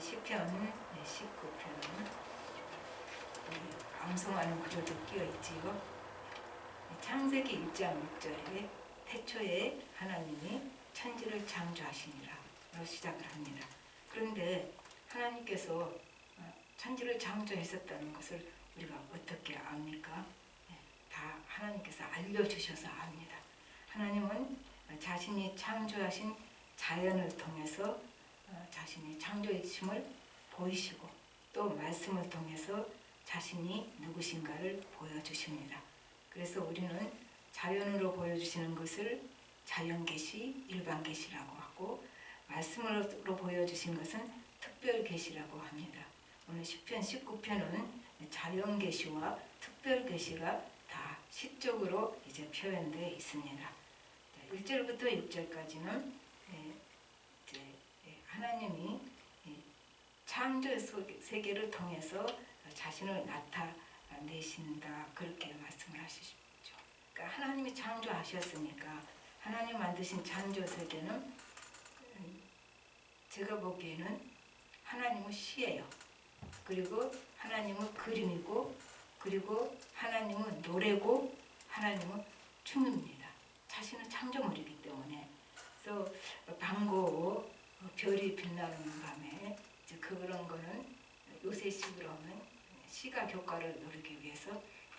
시편 19편은 암송하는 구조도 끼어 있지요. 창세기 1장 6절에 태초에 하나님이 천지를 창조하시니라로 시작을 합니다. 그런데 하나님께서 천지를 창조했었다는 것을 우리가 어떻게 압니까? 다 하나님께서 알려주셔서 압니다. 하나님은 자신이 창조하신 자연을 통해서 자신이 창조의심을 보이시고 또 말씀을 통해서 자신이 누구신가를 보여주십니다. 그래서 우리는 자연으로 보여주시는 것을 자연계시, 일반계시라고 하고 말씀으로 보여주신 것은 특별계시라고 합니다. 오늘 시편 19편은 자연계시와 특별계시가 다 시적으로 이제 표현되어 있습니다. 1절부터 6절까지는 하나님이 창조 세계를 통해서 자신을 나타내신다 그렇게 말씀을 하시죠. 그러니까 하나님이 창조하셨으니까 하나님 만드신 창조 세계는 제가 보기에는 하나님의 시예요. 그리고 하나님의 그림이고 그리고 하나님의 노래고 하나님의 춤입니다. 자신은 창조물이기 때문에 그래서 방고 별이 빛나는 밤에 이제 그런 거는 요새식으로 하면 시각 효과를 누리기 위해서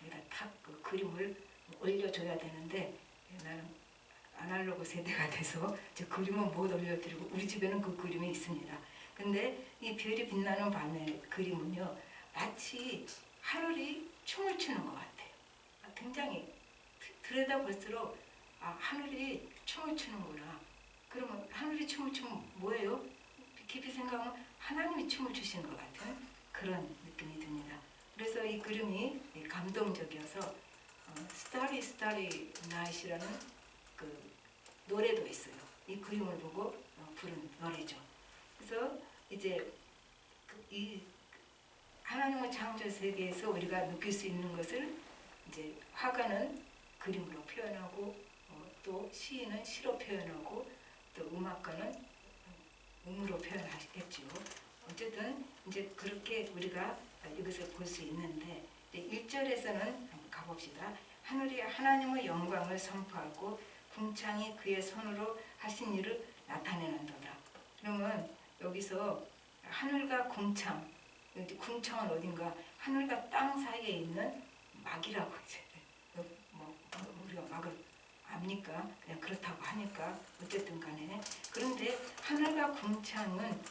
여기다 탁 그 그림을 올려줘야 되는데 나는 아날로그 세대가 돼서 저 그림은 못 올려드리고 우리 집에는 그 그림이 있습니다. 근데 이 별이 빛나는 밤의 그림은요 마치 하늘이 춤을 추는 것 같아요. 굉장히 들여다볼수록 하늘이 춤을 추는구나. 그러면 하늘이 춤을 추면 뭐예요? 깊이 생각하면 하나님이 춤을 추시는 것 같은 그런 느낌이 듭니다. 그래서 이 그림이 감동적이어서 Starry Starry Night이라는 그 노래도 있어요. 이 그림을 보고 부른 노래죠. 그래서 이제 이 하나님의 창조 세계에서 우리가 느낄 수 있는 것을 이제 화가는 그림으로 표현하고 또 시인은 시로 표현하고 또 음악가는 음으로 표현하겠죠. 어쨌든 이제 그렇게 우리가 여기서 볼 수 있는데 1절에서는 한번 가봅시다. 하늘이 하나님의 영광을 선포하고 궁창이 그의 손으로 하신 일을 나타내는도다. 그러면 여기서 하늘과 궁창, 궁창은 어딘가 하늘과 땅 사이에 있는 막이라고 이제 우리가 막을 압니까? 그냥 그렇다고 하니까 어쨌든 간에 그런데 하늘과 궁창은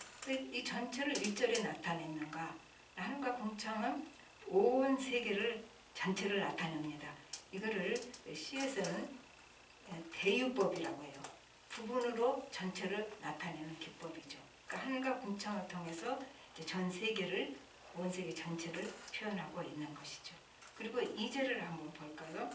이 전체를 1절에 나타냈는가? 하늘과 궁창은 온 세계를 전체를 나타냅니다. 이거를 시에서는 대유법이라고 해요. 부분으로 전체를 나타내는 기법이죠. 그러니까 하늘과 궁창을 통해서 이제 전 세계를 온 세계 전체를 표현하고 있는 것이죠. 그리고 2절을 한번 볼까요?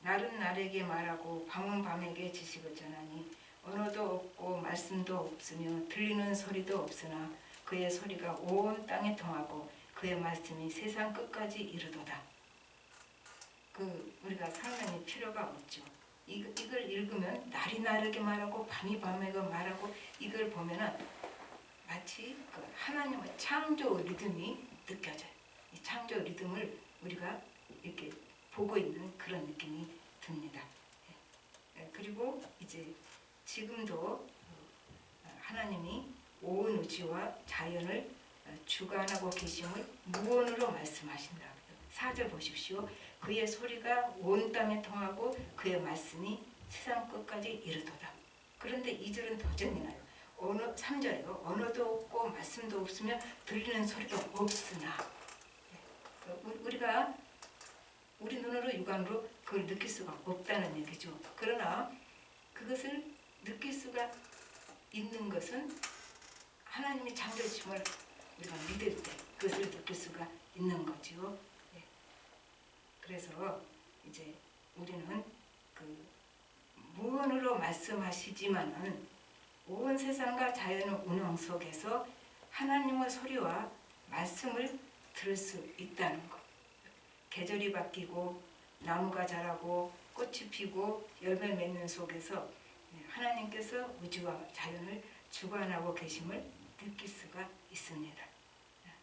날은 날에게 말하고 밤은 밤에게 지식을 전하니 언어도 없고 말씀도 없으며 들리는 소리도 없으나 그의 소리가 온 땅에 통하고 그의 말씀이 세상 끝까지 이르도다. 우리가 설명이 필요가 없죠. 이걸 읽으면 날이 날에게 말하고 밤이 밤에게 말하고 이걸 보면은 마치 하나님의 창조 리듬이 느껴져요. 이 창조 리듬을 우리가 이렇게 보고 있는 그런 느낌이 듭니다. 그리고 이제 지금도 하나님이 온 우주와 자연을 주관하고 계심을 무언으로 말씀하신다. 4절 보십시오. 그의 소리가 온 땅에 통하고 그의 말씀이 세상 끝까지 이르도다. 그런데 2절은 더 재미나요. 3절에요. 언어도 없고 말씀도 없으며 들리는 소리도 없으나 우리가 우리 눈으로 육안으로 그걸 느낄 수가 없다는 얘기죠. 그러나 그것을 느낄 수가 있는 것은 하나님이 창조주심을 우리가 믿을 때 그것을 느낄 수가 있는 거죠. 그래서 이제 우리는 무언으로 말씀하시지만은 온 세상과 자연의 운영 속에서 하나님의 소리와 말씀을 들을 수 있다는 것. 계절이 바뀌고 나무가 자라고 꽃이 피고 열매 맺는 속에서 하나님께서 우주와 자연을 주관하고 계심을 느낄 수가 있습니다.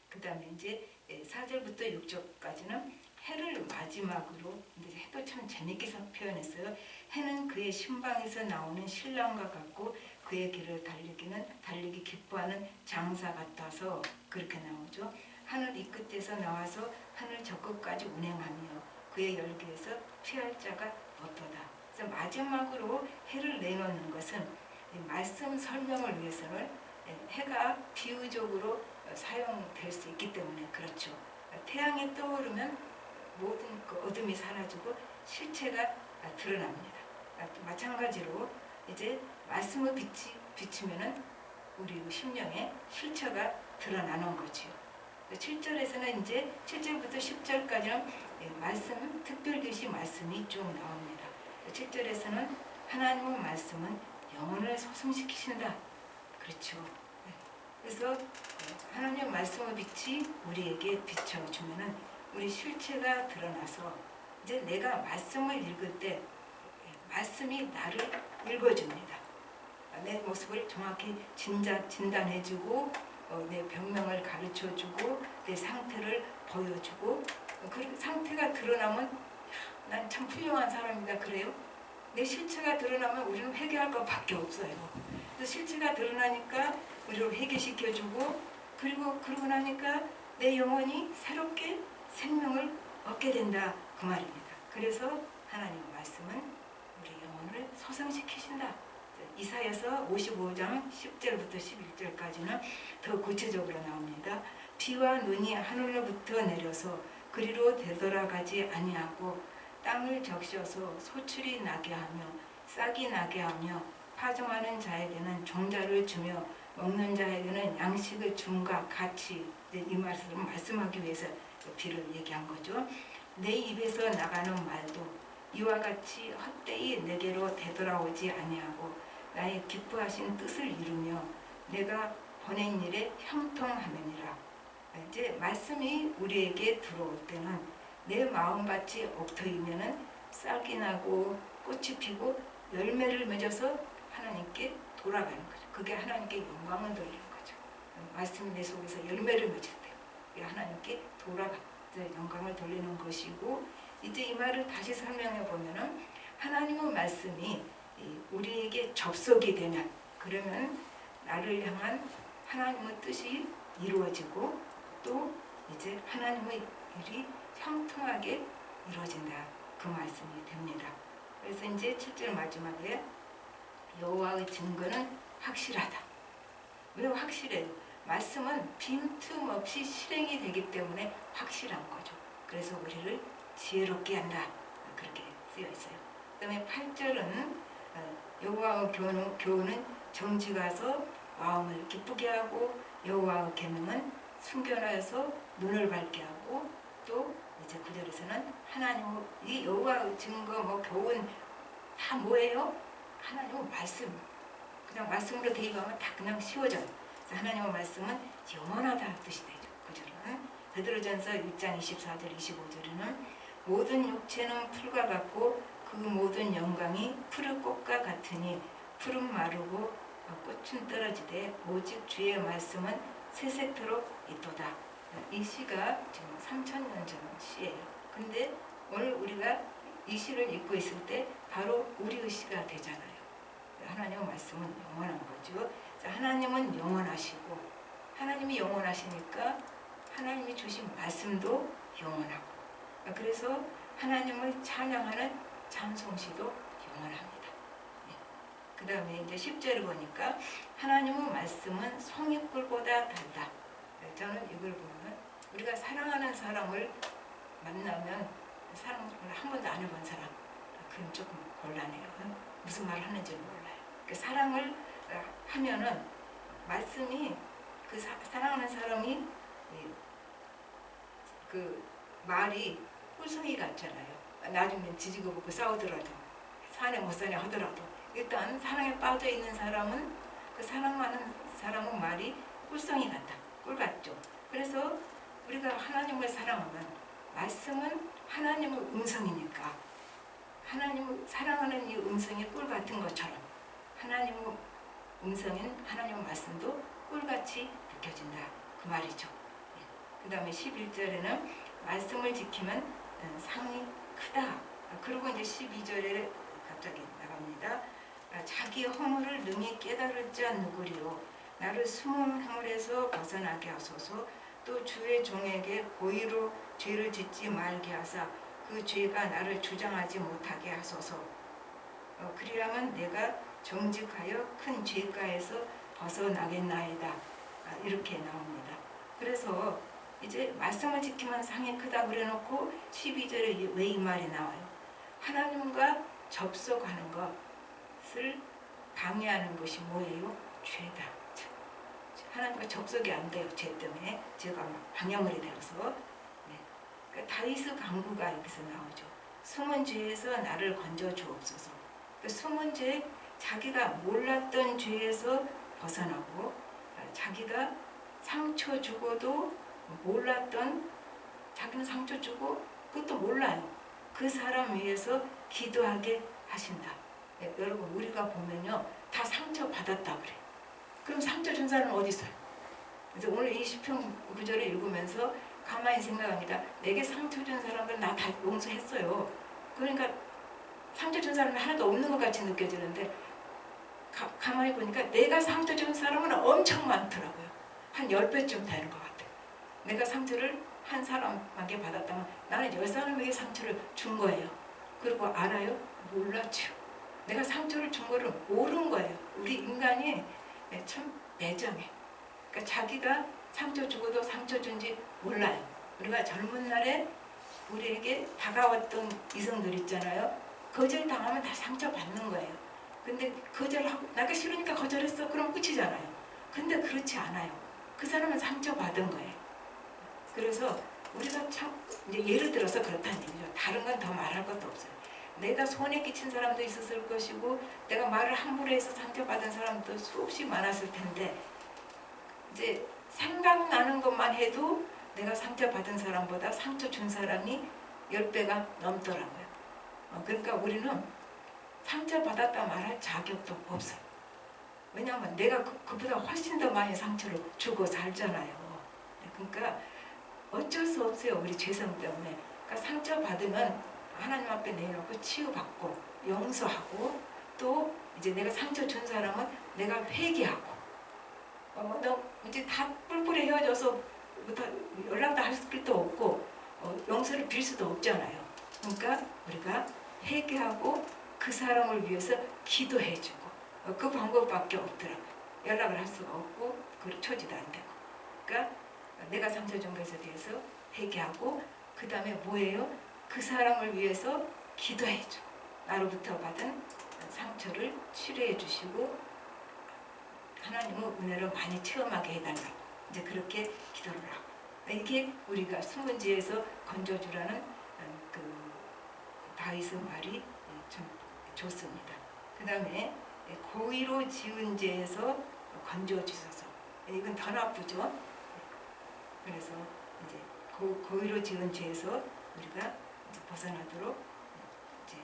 그 다음에 이제 4절부터 6절까지는 해를 마지막으로, 근데 해도 참 재밌게 표현했어요. 해는 그의 신방에서 나오는 신랑과 같고 그의 길을 달리기 기뻐하는 장사 같아서 그렇게 나오죠. 하늘 이 끝에서 나와서 하늘 저 끝까지 운행하며 그의 열기에서 피할 자가 없도다. 그래서 마지막으로 해를 내놓는 것은 말씀 설명을 위해서는 해가 비유적으로 사용될 수 있기 때문에 그렇죠. 태양이 떠오르면 모든 그 어둠이 사라지고 실체가 드러납니다. 마찬가지로 이제 말씀을 비치면은 우리 심령의 실체가 드러나는 거지요. 7절에서는 이제 7절부터 10절까지는 말씀, 특별교시 말씀이 쭉 나옵니다. 7절에서는 하나님의 말씀은 영혼을 소성시키신다. 그렇죠. 그래서 하나님의 말씀의 빛이 우리에게 비춰주면은 우리 실체가 드러나서 이제 내가 말씀을 읽을 때 말씀이 나를 읽어줍니다. 내 모습을 정확히 진단해주고 내 병명을 가르쳐주고 내 상태를 보여주고 그 상태가 드러나면 난 참 훌륭한 사람이다 그래요? 내 실체가 드러나면 우리는 회개할 것밖에 없어요. 그래서 실체가 드러나니까 우리를 회개시켜주고 그러고 나니까 내 영혼이 새롭게 생명을 얻게 된다 그 말입니다. 그래서 하나님의 말씀은 우리 영혼을 소성시키신다. 이사야서 55장 10절부터 11절까지는 더 구체적으로 나옵니다. 비와 눈이 하늘로부터 내려서 그리로 되돌아가지 아니하고 땅을 적셔서 소출이 나게 하며 싹이 나게 하며 파종하는 자에게는 종자를 주며 먹는 자에게는 양식을 줌과 같이 이 말씀을 말씀하기 위해서 비를 얘기한 거죠. 내 입에서 나가는 말도 이와 같이 헛되이 내게로 되돌아오지 아니하고 나의 기뻐하신 뜻을 이루며 내가 보낸 일에 형통하느니라. 이제 말씀이 우리에게 들어올 때는 내 마음밭이 옥토이면은 싹이 나고 꽃이 피고 열매를 맺어서 하나님께 돌아가는 거죠. 그게 하나님께 영광을 돌리는 거죠. 말씀이 내 속에서 열매를 맺을 때 하나님께 돌아가서 영광을 돌리는 것이고, 이제 이 말을 다시 설명해 보면은 하나님의 말씀이 우리에게 접속이 되면 그러면 나를 향한 하나님의 뜻이 이루어지고 또 이제 하나님의 일이 형통하게 이루어진다 그 말씀이 됩니다. 그래서 이제 7절 마지막에 여호와의 증거는 확실하다. 왜 확실해요? 말씀은 빈틈없이 실행이 되기 때문에 확실한 거죠. 그래서 우리를 지혜롭게 한다 그렇게 쓰여 있어요. 그 다음에 8절은 여호와의 교훈은 정직하서 마음을 기쁘게 하고 여호와의 계명은 순결하여서 눈을 밝게 하고 또 이제 9절에서는 하나님의 이 여호와의 증거 교훈 다 뭐예요? 하나님의 말씀. 그냥 말씀으로 대입하면 다 그냥 쉬워져요. 그래서 하나님의 말씀은 영원하다 뜻이 되죠. 9절은 베드로전서 1장 24절 25절에는 모든 육체는 풀과 같고 그 모든 영광이 푸른 꽃과 같으니 풀은 마르고 꽃은 떨어지되 오직 주의 말씀은 세세토록 있도다. 이 시가 지금 3000년 전 시예요. 근데 오늘 우리가 이 시를 읽고 있을 때 바로 우리의 시가 되잖아요. 하나님의 말씀은 영원한 거죠. 하나님은 영원하시고 하나님이 영원하시니까 하나님이 주신 말씀도 영원하고 그래서 하나님을 찬양하는 찬송시도 영원합니다. 그 다음에 이제 10절을 보니까 하나님의 말씀은 송이꿀보다 달다. 저는 이걸 보면 우리가 사랑하는 사람을 만나면 사랑을 한 번도 안 해본 사람 그건 조금 곤란해요. 무슨 말을 하는지 몰라요. 그 사랑을 하면은 말씀이 그 사랑하는 사람이 그 말이 꿀송이 같잖아요. 나중에 지지고 볶고 싸우더라도 산에 못 사냐 하더라도 일단 사랑에 빠져 있는 사람은 그 사랑하는 사람은 말이 꿀송이 같다. 꿀 같죠. 그래서 우리가 하나님을 사랑하면 말씀은 하나님의 음성이니까 하나님을 사랑하는 이 음성이 꿀 같은 것처럼 하나님의 음성인 하나님의 말씀도 꿀같이 느껴진다. 그 말이죠. 그 다음에 11절에는 말씀을 지키면 상이 크다. 그리고 이제 12절에 갑자기 나갑니다. 자기 허물을 능히 깨달을 자 누구리요. 나를 숨은 허물에서 벗어나게 하소서. 또 주의 종에게 고의로 죄를 짓지 말게 하사 그 죄가 나를 주장하지 못하게 하소서. 그리하면 내가 정직하여 큰 죄가에서 벗어나겠나이다. 이렇게 나옵니다. 그래서 이제 말씀을 지키면 상이 크다 그래놓고 12절에 왜 이 말이 나와요? 하나님과 접속하는 것을 방해하는 것이 뭐예요? 죄다. 하나님과 접속이 안 돼요. 죄 때문에 죄가 방해물이 되어서. 그러니까 다윗의 간구가 여기서 나오죠. 숨은 죄에서 나를 건져 주옵소서. 그 숨은 죄, 자기가 몰랐던 죄에서 벗어나고 자기가 상처 주고도 몰랐던, 자기는 상처 주고 그것도 몰라요. 그 사람 위해서 기도하게 하신다. 여러분 우리가 보면요 다 상처 받았다 그래. 그럼 상처 준 사람은 어디 있어요? 그래서 오늘 이 시편 구절을 읽으면서 가만히 생각합니다. 내게 상처 준 사람은 나 다 용서했어요. 그러니까 상처 준 사람은 하나도 없는 것 같이 느껴지는데 가만히 보니까 내가 상처 준 사람은 엄청 많더라고요. 한 10배쯤 되는 것 같아요. 내가 상처를 한 사람에게 받았다면 나는 10사람에게 상처를 준 거예요. 그리고 알아요? 몰랐죠. 내가 상처를 준 거를 모르는 거예요. 우리 인간이 참 매정해. 그러니까 자기가 상처 주고도 상처 준지 몰라요. 우리가 젊은 날에 우리에게 다가왔던 이성들 있잖아요. 거절당하면 다 상처받는 거예요. 근데 거절하고 나가 싫으니까 거절했어. 그럼 끝이잖아요. 근데 그렇지 않아요. 그 사람은 상처받은 거예요. 그래서 우리가 참 이제 예를 들어서 그렇다는 얘기죠. 다른 건 더 말할 것도 없어요. 내가 손에 끼친 사람도 있었을 것이고 내가 말을 함부로 해서 상처받은 사람도 수없이 많았을 텐데 이제 생각나는 것만 해도 내가 상처받은 사람보다 상처 준 사람이 10배가 넘더라고요. 그러니까 우리는 상처받았다 말할 자격도 없어요. 왜냐하면 내가 그보다 훨씬 더 많이 상처를 주고 살잖아요. 그러니까 어쩔 수 없어요. 우리 죄성 때문에. 그러니까 상처받으면 하나님 앞에 내놓고 치유받고 용서하고 또 이제 내가 상처 준 사람은 내가 회개하고 너 이제 다 뿔뿔이 헤어져서 연락도 할 수도 없고 용서를 빌 수도 없잖아요. 그러니까 우리가 회개하고 그 사람을 위해서 기도해주고 그 방법밖에 없더라고요. 연락을 할 수가 없고 그 처지도 안 되고. 그러니까 내가 상처 준 것에 대해서 회개하고 그 다음에 뭐예요? 그 사람을 위해서 기도해주고 나로부터 받은 상처를 치료해 주시고 하나님의 은혜를 많이 체험하게 해달라고 이제 그렇게 기도를 하고 이게 우리가 숨은 죄에서 건져주라는 그 다윗의 말이 참 좋습니다. 그 다음에 고의로 지은 죄에서 건져주셔서 이건 더 나쁘죠. 그래서 이제 고의로 지은 죄에서 우리가 이제 벗어나도록 이제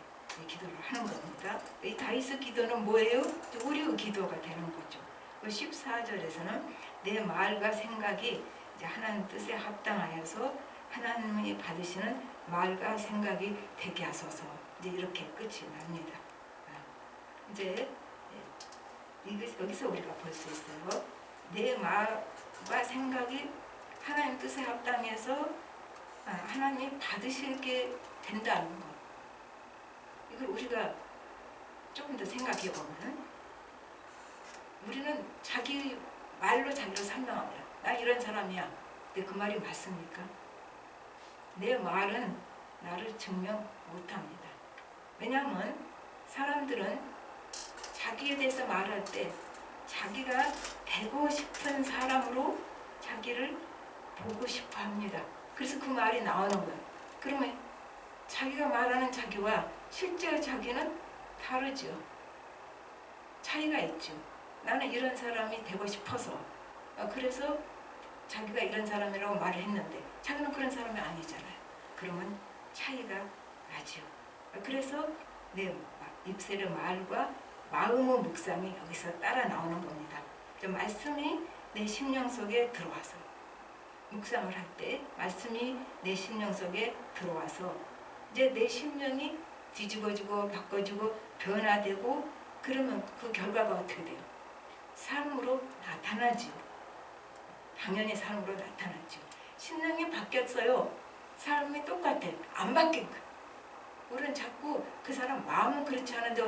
기도를 하는 겁니다. 이 다윗의 기도는 뭐예요? 우리의 기도가 되는 거죠. 14절에서는 내 말과 생각이 이제 하나님 뜻에 합당하여서 하나님이 받으시는 말과 생각이 되게 하소서. 이제 이렇게 끝이 납니다. 이제 여기서 우리가 볼 수 있어요. 내 말과 생각이 하나님 뜻에 합당해서 하나님이 받으시게 된다는 것. 이걸 우리가 조금 더 생각해 보면 우리는 자기 말로 자기를 설명합니다. 나 이런 사람이야. 근데 그 말이 맞습니까? 내 말은 나를 증명 못합니다. 왜냐하면 사람들은 자기에 대해서 말할 때 자기가 되고 싶은 사람으로 자기를 보고 싶어 합니다. 그래서 그 말이 나오는 거예요. 그러면 자기가 말하는 자기와 실제 자기는 다르죠. 차이가 있죠. 나는 이런 사람이 되고 싶어서 그래서 자기가 이런 사람이라고 말을 했는데 자기는 그런 사람이 아니잖아요. 그러면 차이가 나죠. 그래서 내 입술의 말과 마음의 묵상이 여기서 따라 나오는 겁니다. 말씀이 내 심령 속에 들어와서 묵상을 할 때 말씀이 내 심령 속에 들어와서 이제 내 심령이 뒤집어지고 바꿔지고 변화되고 그러면 그 결과가 어떻게 돼요? 삶으로 나타나지요. 당연히 삶으로 나타나죠. 심령이 바뀌었어요. 삶이 똑같아. 안 바뀐 거야. 우리는 자꾸 그 사람 마음은 그렇지 않은데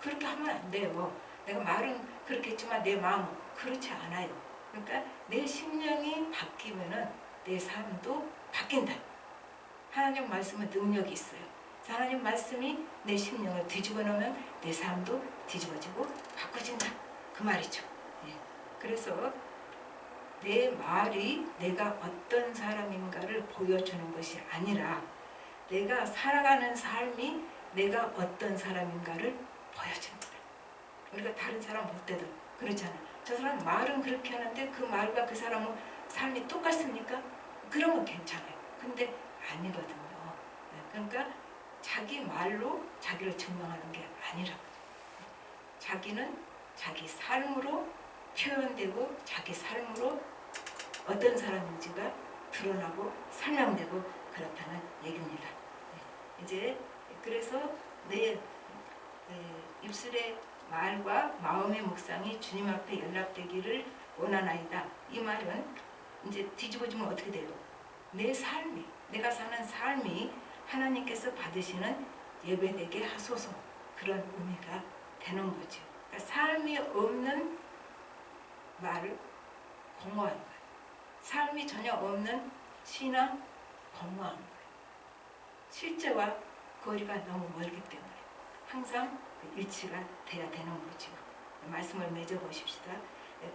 그렇게 하면 안 돼요. 내가 말은 그렇게 했지만 내 마음은 그렇지 않아요. 그러니까 내 심령이 바뀌면은 내 삶도 바뀐다. 하나님 말씀은 능력이 있어요. 하나님 말씀이 내 심령을 뒤집어 놓으면 내 삶도 뒤집어지고 바꿔진다. 그 말이죠. 예. 그래서 내 말이 내가 어떤 사람인가를 보여주는 것이 아니라 내가 살아가는 삶이 내가 어떤 사람인가를 보여줍니다. 우리가 다른 사람 볼 때도 그렇잖아. 저 사람 말은 그렇게 하는데 그 말과 그 사람은 삶이 똑같습니까? 그러면 괜찮아요. 근데 아니거든요. 그러니까 자기 말로 자기를 증명하는 게 아니라고. 자기는 자기 삶으로 표현되고 자기 삶으로 어떤 사람인지가 드러나고 설명되고 그렇다는 얘기입니다. 이제 그래서 내 입술의 말과 마음의 묵상이 주님 앞에 연락되기를 원하나이다. 이 말은 이제 뒤집어지면 어떻게 돼요? 내 삶이, 내가 사는 삶이 하나님께서 받으시는 예배되게 하소서, 그런 의미가 되는 거죠. 그러니까 삶이 없는 말을 공허한 거예요. 삶이 전혀 없는 신앙 공허한 거예요. 실제와 거리가 너무 멀기 때문에 항상 일치가 돼야 되는 거죠. 말씀을 맺어보십시다.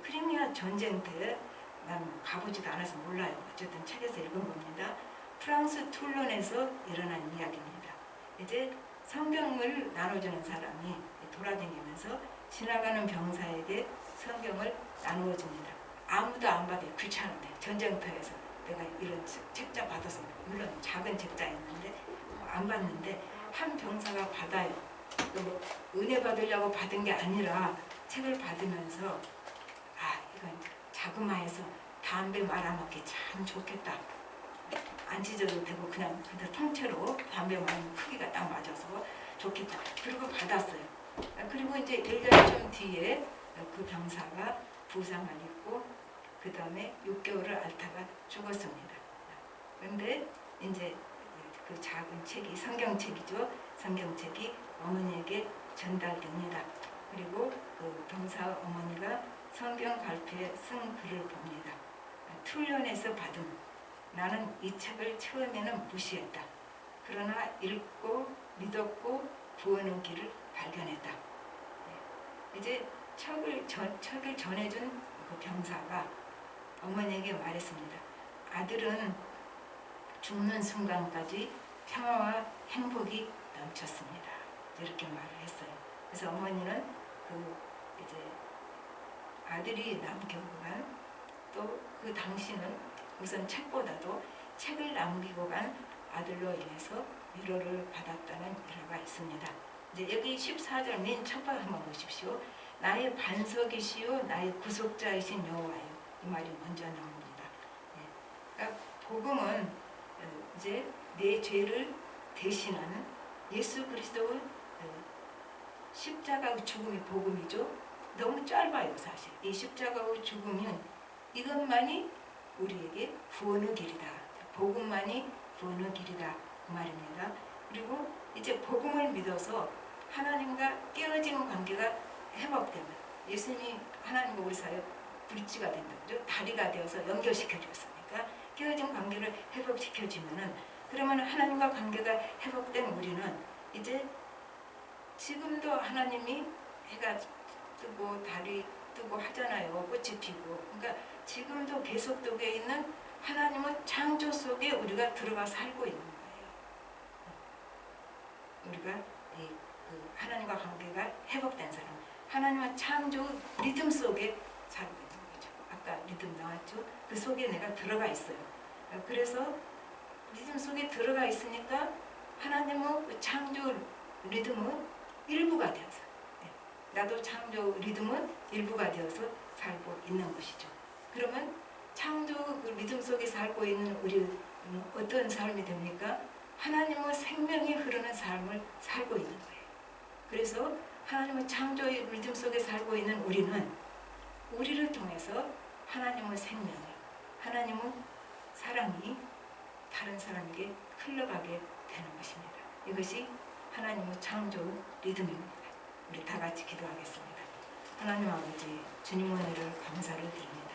크리미아 전쟁 때 난 가보지도 않아서 몰라요. 어쨌든 책에서 읽은 겁니다. 프랑스 툴론에서 일어난 이야기입니다. 이제 성경을 나눠주는 사람이 돌아다니면서 지나가는 병사에게 성경을 나누어 줍니다. 아무도 안 받아요. 귀찮은데 전쟁터에서 내가 이런 책자 받아서, 물론 작은 책자였는데 안 받는데 한 병사가 받아요. 뭐 은혜 받으려고 받은 게 아니라 책을 받으면서 이건 자그마해서 담배 말아먹기 참 좋겠다. 안 찢어도 되고 그냥 통째로 담배 말는 크기가 딱 맞아서 좋겠다. 그리고 받았어요. 그리고 이제 1년 좀 뒤에 그 병사가 부상을 입고 그 다음에 6개월을 앓다가 죽었습니다. 그런데 이제 그 작은 책이 성경책이죠. 성경책이 어머니에게 전달됩니다. 그리고 그 병사 어머니가 성경 발표에 쓴 글을 봅니다. 툴련에서 받은, 나는 이 책을 처음에는 무시했다. 그러나 읽고 믿었고 구원의 길을 발견했다. 이제 책을 전해준 그 병사가 어머니에게 말했습니다. 아들은 죽는 순간까지 평화와 행복이 넘쳤습니다. 이렇게 말을 했어요. 그래서 어머니는 이제 아들이 남기고 간, 또 그 당시는 우선 책보다도 책을 남기고 간 아들로 인해서 위로를 받았다는 일화가 있습니다. 이제 여기 14절 맨 첫 번 한번 보십시오. 나의 반석이시요 나의 구속자이신 여호와요. 이 말이 먼저 나옵니다. 그러니까 복음은 이제 내 죄를 대신하는 예수 그리스도의 십자가의 죽음이 복음이죠. 너무 짧아요. 사실 이 십자가의 죽음은 이것만이 우리에게 구원의 길이다. 복음만이 구원의 길이다. 그 말입니다. 그리고 이제 복음을 믿어서 하나님과 깨어진 관계가 회복되면, 예수님이 하나님과 우리 사이에 브릿지가 된다. 그죠? 다리가 되어서 연결시켜 주었으니까 깨어진 관계를 회복시켜 주면은, 그러면 하나님과 관계가 회복된 우리는 이제 지금도 하나님이 해가 뜨고 달이 뜨고 하잖아요. 꽃이 피고. 그러니까 지금도 계속 속에 있는 하나님은 창조 속에 우리가 들어가 살고 있는 거예요. 우리가 하나님과 관계가 회복된 사람, 하나님과 창조 리듬 속에 살고 있는 거죠. 아까 리듬 나왔죠. 그 속에 내가 들어가 있어요. 그래서 리듬 속에 들어가 있으니까 하나님의 창조 리듬은 일부가 되어서, 나도 창조 리듬은 일부가 되어서 살고 있는 것이죠. 그러면 창조 그 믿음 속에 살고 있는 우리는 어떤 삶이 됩니까? 하나님의 생명이 흐르는 삶을 살고 있는 거예요. 그래서 하나님의 창조의 믿음 속에 살고 있는 우리는 우리를 통해서 하나님의 생명, 하나님의 사랑이 다른 사람에게 흘러가게 되는 것입니다. 이것이 하나님의 창조 리듬입니다. 우리 다 같이 기도하겠습니다. 하나님 아버지, 주님의 은혜를 감사를 드립니다.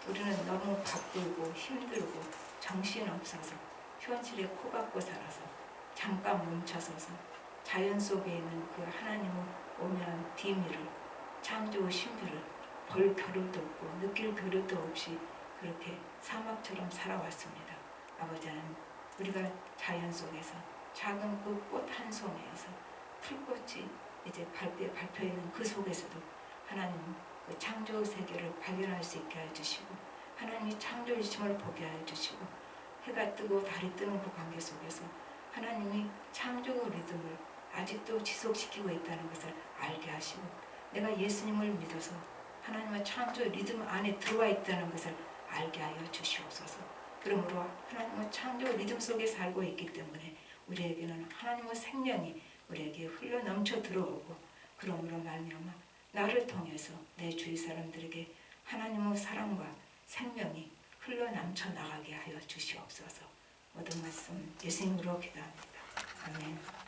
우리는 너무 바쁘고 힘들고 정신없어서 현실에 코박고 살아서 잠깐 멈춰서서 자연 속에 있는 그 하나님의 오묘한 비밀을, 창조의 신비를 볼 겨를도 없고 느낄 겨를도 없이 그렇게 사막처럼 살아왔습니다. 아버지 하나님, 우리가 자연 속에서 작은 그 꽃 한 송이에서 풀꽃이 이제 밟혀 있는 그 속에서도 하나님 그 창조 세계를 발견할 수 있게 해주시고 하나님이 창조이심을 보게 해주시고 해가 뜨고 달이 뜨는 그 관계 속에서 하나님이 창조의 리듬을 아직도 지속시키고 있다는 것을 알게 하시고 내가 예수님을 믿어서 하나님의 창조 리듬 안에 들어와 있다는 것을 알게 하여 주시옵소서. 그러므로 하나님의 창조 리듬 속에 살고 있기 때문에 우리에게는 하나님의 생명이 우리에게 흘러 넘쳐 들어오고 그러므로 말미암아 나를 통해서 내 주위 사람들에게 하나님의 사랑과 생명이 흘러 넘쳐 나가게 하여 주시옵소서. 모든 말씀 예수님으로 기도합니다. 아멘.